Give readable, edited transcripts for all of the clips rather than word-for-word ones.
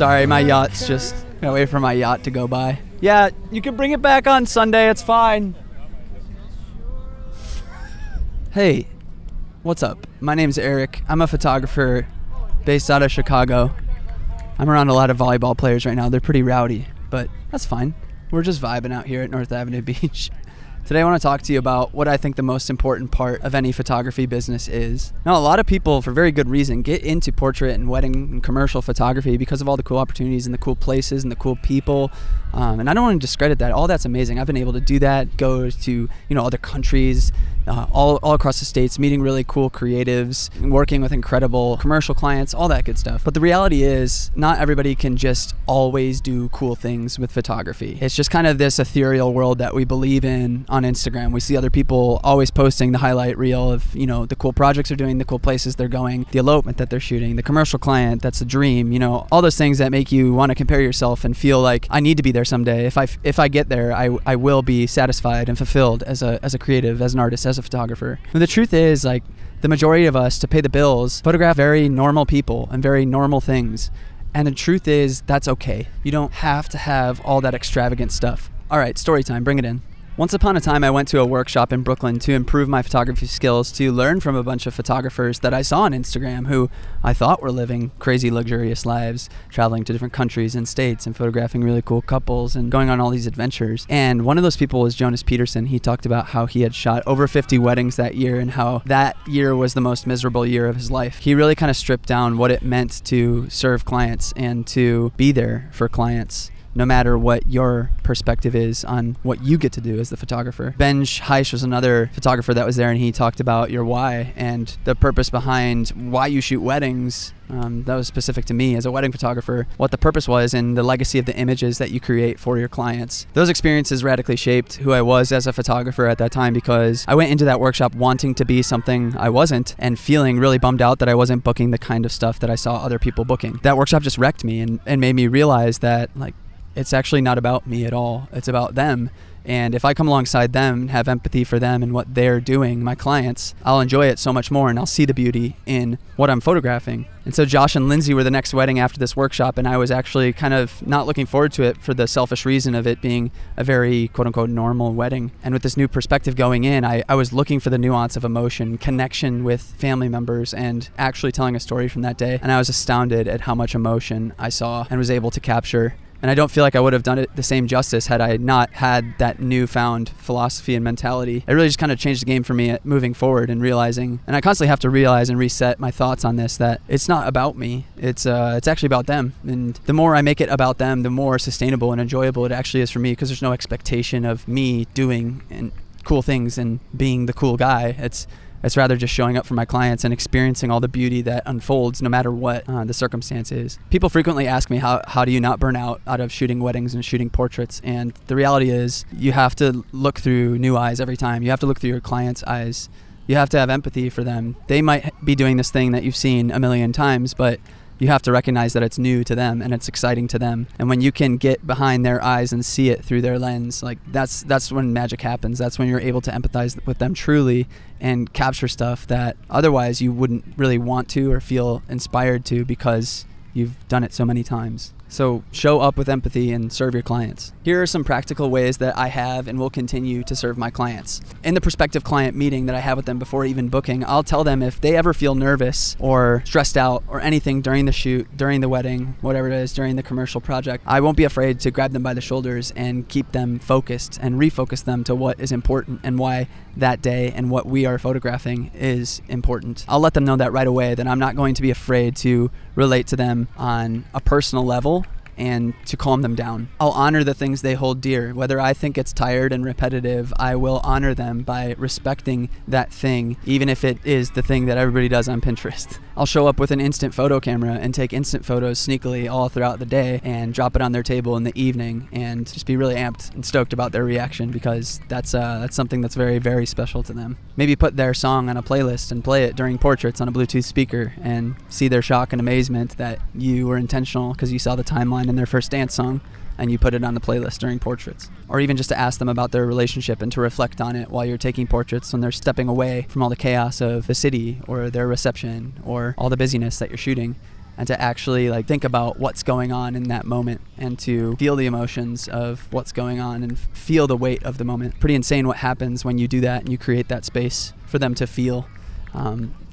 Sorry, my yacht's just gonna wait for my yacht to go by. Yeah, you can bring it back on Sunday, it's fine. Hey, what's up? My name's Eric. I'm a photographer based out of Chicago. I'm around a lot of volleyball players right now. They're pretty rowdy, but that's fine. We're just vibing out here at North Avenue Beach. Today I want to talk to you about what I think the most important part of any photography business is. Now, a lot of people, for very good reason, get into portrait and wedding and commercial photography because of all the cool opportunities and the cool places and the cool people. And I don't want to discredit that. All that's amazing. I've been able to do that, go to other countries, all across the states, meeting really cool creatives, working with incredible commercial clients, all that good stuff. But the reality is, not everybody can just always do cool things with photography. It's just kind of this ethereal world that we believe in on Instagram. We see other people always posting the highlight reel of, the cool projects they're doing, the cool places they're going, the elopement that they're shooting, the commercial client that's a dream, all those things that make you want to compare yourself and feel like I need to be there someday. If I get there, I will be satisfied and fulfilled as a creative, as an artist, as a photographer. And the truth is, like, the majority of us, to pay the bills, photograph very normal people and very normal things. And the truth is, that's okay. You don't have to have all that extravagant stuff. All right, story time, bring it in. Once upon a time, I went to a workshop in Brooklyn to improve my photography skills, to learn from a bunch of photographers that I saw on Instagram who I thought were living crazy, luxurious lives, traveling to different countries and states and photographing really cool couples and going on all these adventures. And one of those people was Jonas Peterson. He talked about how he had shot over 50 weddings that year and how that year was the most miserable year of his life. He really kind of stripped down what it meant to serve clients and to be there for clients, no matter what your perspective is on what you get to do as the photographer. Benj Heish was another photographer that was there, and he talked about your why and the purpose behind why you shoot weddings. That was specific to me as a wedding photographer, what the purpose was and the legacy of the images that you create for your clients. Those experiences radically shaped who I was as a photographer at that time, because I went into that workshop wanting to be something I wasn't and feeling really bummed out that I wasn't booking the kind of stuff that I saw other people booking. That workshop just wrecked me and made me realize that, like, it's actually not about me at all. It's about them. And if I come alongside them and have empathy for them and what they're doing, my clients, I'll enjoy it so much more, and I'll see the beauty in what I'm photographing. And so Josh and Lindsay were the next wedding after this workshop, and I was actually kind of not looking forward to it for the selfish reason of it being a very quote-unquote normal wedding. And with this new perspective going in, I was looking for the nuance of emotion, connection with family members, and actually telling a story from that day. And I was astounded at how much emotion I saw and was able to capture. And I don't feel like I would have done it the same justice had I not had that newfound philosophy and mentality. It really just kind of changed the game for me moving forward and realizing, and I constantly have to realize and reset my thoughts on this, that it's not about me. It's actually about them. And the more I make it about them, the more sustainable and enjoyable it actually is for me, because there's no expectation of me doing and cool things and being the cool guy. It's rather just showing up for my clients and experiencing all the beauty that unfolds no matter what the circumstance is. People frequently ask me, how do you not burn out of shooting weddings and shooting portraits? And the reality is, you have to look through new eyes every time. You have to look through your client's eyes. You have to have empathy for them. They might be doing this thing that you've seen a million times, but you have to recognize that it's new to them and it's exciting to them. And when you can get behind their eyes and see it through their lens, like that's when magic happens. That's when you're able to empathize with them truly and capture stuff that otherwise you wouldn't really want to or feel inspired to, because you've done it so many times. So show up with empathy and serve your clients. Here are some practical ways that I have and will continue to serve my clients. In the prospective client meeting that I have with them before even booking, I'll tell them if they ever feel nervous or stressed out or anything during the shoot, during the wedding, whatever it is, during the commercial project, I won't be afraid to grab them by the shoulders and keep them focused and refocus them to what is important and why that day and what we are photographing is important. I'll let them know that right away, that I'm not going to be afraid to relate to them on a personal level and to calm them down. I'll honor the things they hold dear. Whether I think it's tired and repetitive, I will honor them by respecting that thing, even if it is the thing that everybody does on Pinterest. I'll show up with an instant photo camera and take instant photos sneakily all throughout the day and drop it on their table in the evening and just be really amped and stoked about their reaction, because that's something that's very, very special to them. Maybe put their song on a playlist and play it during portraits on a Bluetooth speaker and see their shock and amazement that you were intentional because you saw the timeline in their first dance song and you put it on the playlist during portraits. Or even just to ask them about their relationship and to reflect on it while you're taking portraits when they're stepping away from all the chaos of the city or their reception or all the busyness that you're shooting. and to actually like think about what's going on in that moment and to feel the emotions of what's going on and feel the weight of the moment. Pretty insane what happens when you do that and you create that space for them to feel.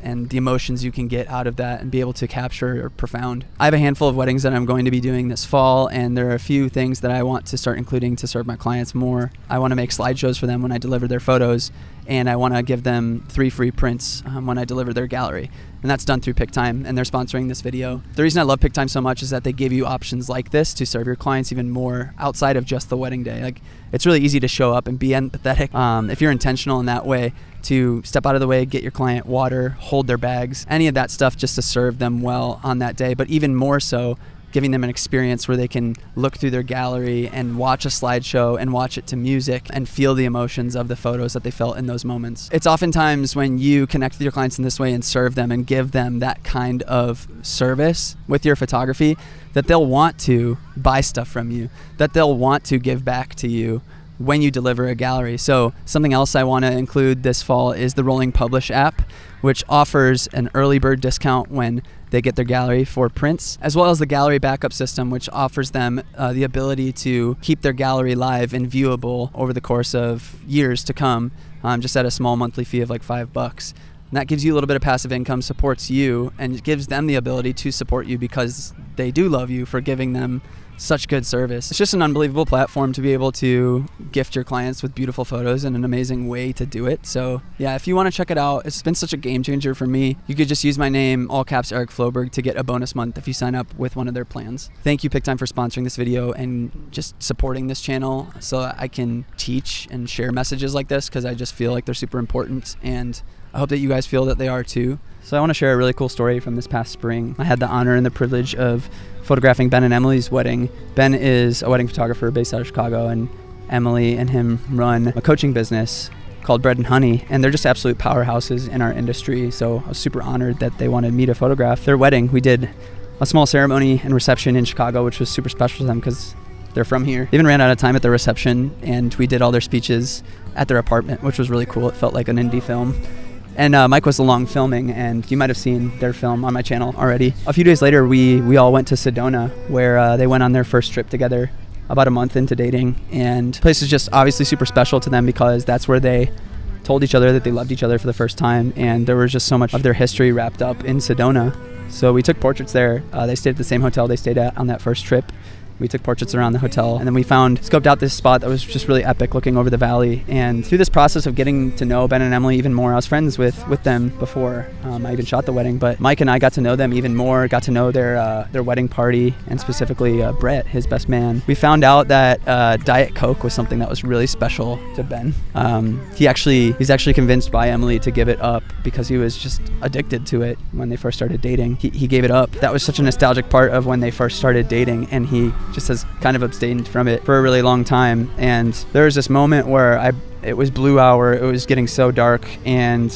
And the emotions you can get out of that and be able to capture are profound. I have a handful of weddings that I'm going to be doing this fall, and there are a few things that I want to start including to serve my clients more. I want to make slideshows for them when I deliver their photos, and I want to give them 3 free prints when I deliver their gallery. And that's done through Pic-Time, and they're sponsoring this video. The reason I love Pic-Time so much is that they give you options like this to serve your clients even more outside of just the wedding day. Like, it's really easy to show up and be empathetic if you're intentional in that way, to step out of the way, get your client water, hold their bags, any of that stuff just to serve them well on that day. But even more so, giving them an experience where they can look through their gallery and watch a slideshow and watch it to music and feel the emotions of the photos that they felt in those moments. It's oftentimes when you connect with your clients in this way and serve them and give them that kind of service with your photography that they'll want to buy stuff from you, that they'll want to give back to you when you deliver a gallery. So something else I want to include this fall is the Rolling Publish app, which offers an early bird discount when they get their gallery for prints, as well as the gallery backup system, which offers them the ability to keep their gallery live and viewable over the course of years to come, just at a small monthly fee of like $5. And that gives you a little bit of passive income, supports you, and it gives them the ability to support you because they do love you for giving them such good service. It's just an unbelievable platform to be able to gift your clients with beautiful photos and an amazing way to do it. So yeah, if you want to check it out, it's been such a game changer for me. You could just use my name, all caps Eric Floberg, to get a bonus month if you sign up with one of their plans. Thank you, Pic-Time, for sponsoring this video and just supporting this channel so that I can teach and share messages like this, because I just feel like they're super important, and I hope that you guys feel that they are too. So I want to share a really cool story from this past spring. I had the honor and the privilege of photographing Ben and Emily's wedding. Ben is a wedding photographer based out of Chicago, and Emily and him run a coaching business called Bread and Honey, and they're just absolute powerhouses in our industry. So I was super honored that they wanted me to photograph their wedding. We did a small ceremony and reception in Chicago, which was super special to them because they're from here. They even ran out of time at the reception, and we did all their speeches at their apartment, which was really cool. It felt like an indie film. And Mike was along filming, and you might have seen their film on my channel already. A few days later, we all went to Sedona, where they went on their first trip together about a month into dating. And the place is just obviously super special to them because that's where they told each other that they loved each other for the first time. And there was just so much of their history wrapped up in Sedona. So we took portraits there. They stayed at the same hotel they stayed at on that first trip. We took portraits around the hotel, and then we scoped out this spot that was just really epic, looking over the valley. And through this process of getting to know Ben and Emily even more, I was friends with them before I even shot the wedding, but Mike and I got to know them even more, got to know their wedding party, and specifically Brett, his best man. We found out that Diet Coke was something that was really special to Ben. He's actually convinced by Emily to give it up because he was just addicted to it when they first started dating. He gave it up. That was such a nostalgic part of when they first started dating, and he just has kind of abstained from it for a really long time. And there was this moment where it was blue hour, it was getting so dark, and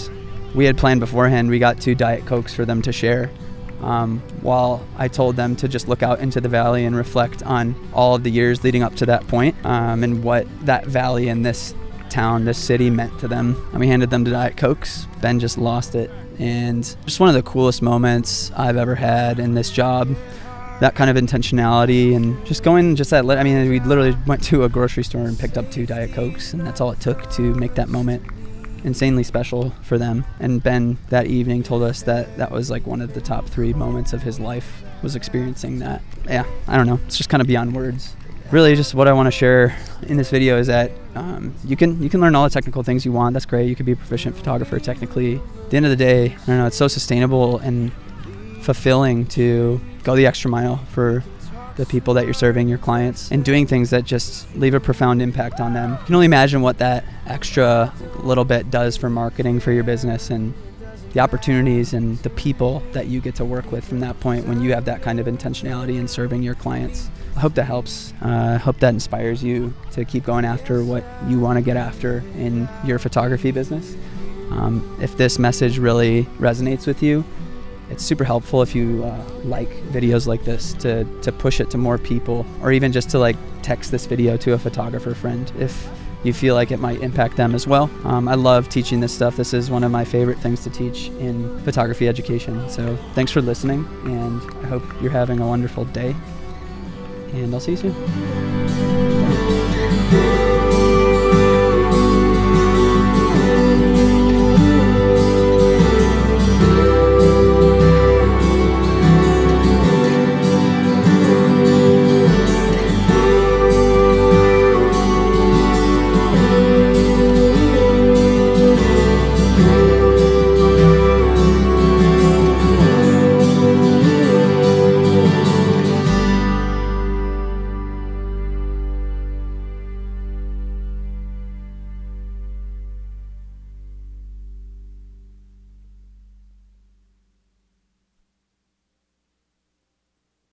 we had planned beforehand, we got 2 Diet Cokes for them to share, while I told them to just look out into the valley and reflect on all of the years leading up to that point, and what that valley and this town, this city meant to them. And we handed them the Diet Cokes. Ben just lost it, and just one of the coolest moments I've ever had in this job. That kind of intentionality, and just going just that, I mean, we literally went to a grocery store and picked up 2 Diet Cokes, and that's all it took to make that moment insanely special for them. And Ben that evening told us that that was like one of the top 3 moments of his life, was experiencing that. Yeah, I don't know, it's just kind of beyond words. Really, just what I want to share in this video is that you can learn all the technical things you want. That's great. You could be a proficient photographer technically. At the end of the day, I don't know, it's so sustainable and fulfilling to go the extra mile for the people that you're serving, your clients, and doing things that just leave a profound impact on them. You can only imagine what that extra little bit does for marketing for your business, and the opportunities and the people that you get to work with from that point when you have that kind of intentionality in serving your clients. I hope that helps. I hope that inspires you to keep going after what you want to get after in your photography business. If this message really resonates with you, it's super helpful if you like videos like this to push it to more people, or even just to like text this video to a photographer friend. If you feel like it might impact them as well. I love teaching this stuff. This is one of my favorite things to teach in photography education. So thanks for listening, and I hope you're having a wonderful day, and I'll see you soon.